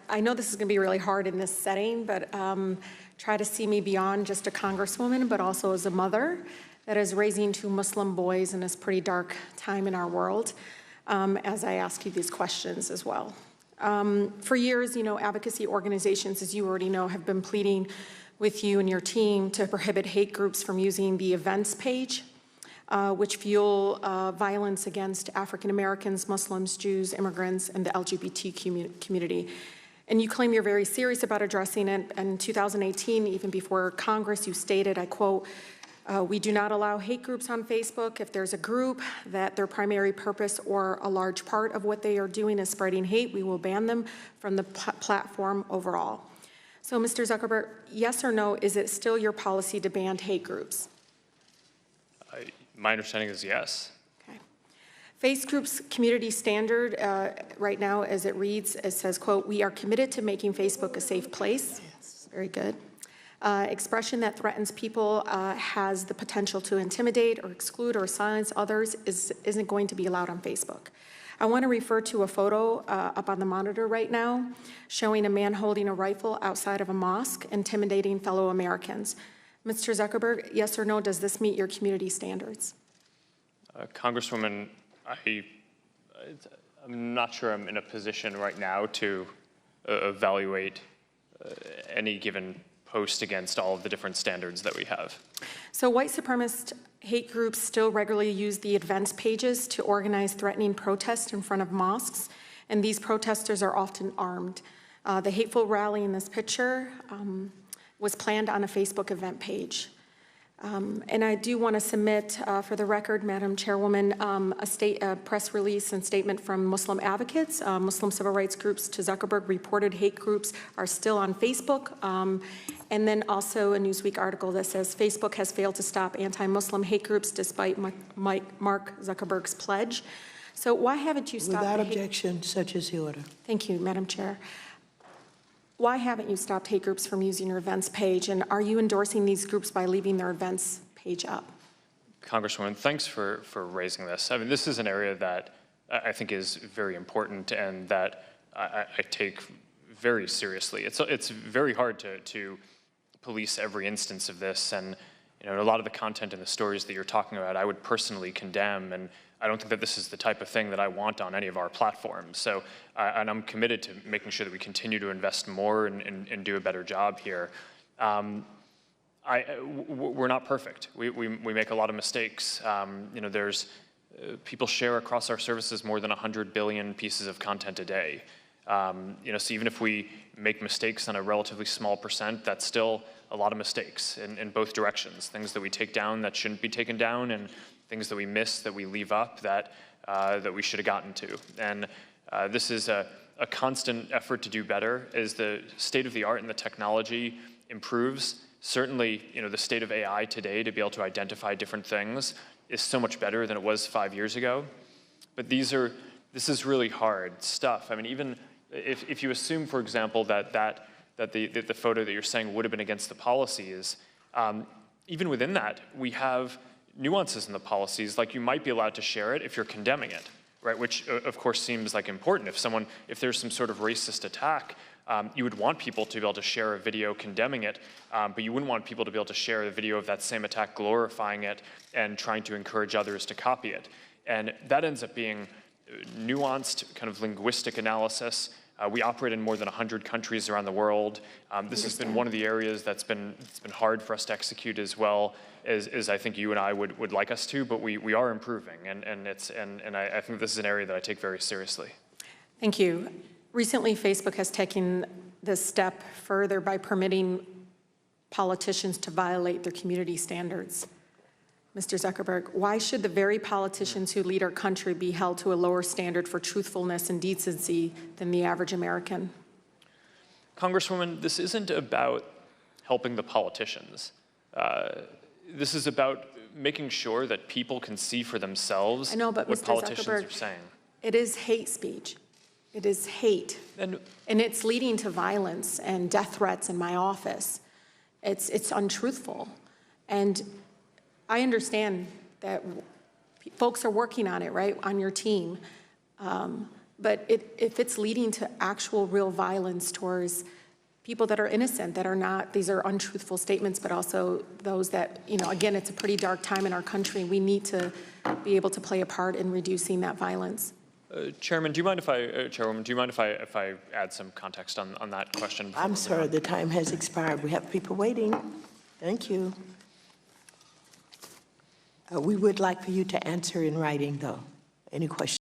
I know this is going to be really hard in this setting, but try to see me beyond just a congresswoman, but also as a mother that is raising two Muslim boys in this pretty dark time in our world, as I ask you these questions as well. For years, advocacy organizations, as you already know, have been pleading with you and your team to prohibit hate groups from using the events page, which fuel violence against African Americans, Muslims, Jews, immigrants, and the LGBT community. And you claim you're very serious about addressing it. And in 2018, even before Congress, you stated, I quote, "We do not allow hate groups on Facebook. If there's a group that their primary purpose or a large part of what they are doing is spreading hate, we will ban them from the platform overall." So, Mr. Zuckerberg, yes or no, is it still your policy to ban hate groups? My understanding is yes. Okay. Group's community standard right now, as it reads, it says, quote, "We are committed to making Facebook a safe place." Yes. Very good. Expression that threatens people has the potential to intimidate or exclude or silence others isn't going to be allowed on Facebook. I want to refer to a photo up on the monitor right now showing a man holding a rifle outside of a mosque, intimidating fellow Americans. Mr. Zuckerberg, yes or no, does this meet your community standards? Congresswoman, I'm not sure I'm in a position right now to evaluate any given post against all of the different standards that we have. So white supremacist hate groups still regularly use the events pages to organize threatening protests in front of mosques, and these protesters are often armed. The hateful rally in this picture was planned on a Facebook event page. And I do want to submit, for the record, Madam Chairwoman, a press release and statement from Muslim advocates. Muslim civil rights groups to Zuckerberg reported hate groups are still on Facebook. And then also a Newsweek article that says Facebook has failed to stop anti-Muslim hate groups despite Mark Zuckerberg's pledge. So why haven't you stopped? Without objection, such is the order. Thank you, Madam Chair. Why haven't you stopped hate groups from using your events page, and are you endorsing these groups by leaving their events page up? Congresswoman, thanks for raising this. I mean, this is an area that I think is very important and that I take very seriously. It's very hard to police every instance of this, and a lot of the content and the stories that you're talking about, I would personally condemn, and I don't think that this is the type of thing that I want on any of our platforms. So, and I'm committed to making sure that we continue to invest more and do a better job here. We're not perfect. We make a lot of mistakes. There's people share across our services more than 100 billion pieces of content a day. So even if we make mistakes on a relatively small percent, that's still a lot of mistakes in both directions. Things that we take down that shouldn't be taken down, and things that we miss, that we leave up, that we should have gotten to. And this is a constant effort to do better. As the state of the art and the technology improves, certainly the state of AI today to be able to identify different things is so much better than it was 5 years ago. But this is really hard stuff. I mean, even if you assume, for example, that the photo that you're saying would have been against the policies, even within that, we have nuances in the policies, like you might be allowed to share it if you're condemning it, right? Which of course seems like important. If there's some sort of racist attack, you would want people to be able to share a video condemning it, but you wouldn't want people to be able to share a video of that same attack glorifying it and trying to encourage others to copy it. And that ends up being nuanced kind of linguistic analysis. We operate in more than 100 countries around the world. This has been one of the areas it's been hard for us to execute as well as I think you and I would like us to, but we are improving, and I think this is an area that I take very seriously. Thank you. Recently, Facebook has taken this step further by permitting politicians to violate their community standards. Mr. Zuckerberg, why should the very politicians who lead our country be held to a lower standard for truthfulness and decency than the average American? Congresswoman, this isn't about helping the politicians. This is about making sure that people can see for themselves what Mr. politicians Zuckerberg, are saying. It is hate speech. It is hate. And it's leading to violence and death threats in my office. It's untruthful. And I understand that folks are working on it, right, on your team. But if it's leading to actual real violence towards people that are innocent, that are not, these are untruthful statements, but also those that, again, it's a pretty dark time in our country. We need to be able to play a part in reducing that violence. Chairwoman, do you mind if I add some context on that question? I'm sorry, the time has expired. We have people waiting. Thank you. We would like for you to answer in writing, though. Any questions?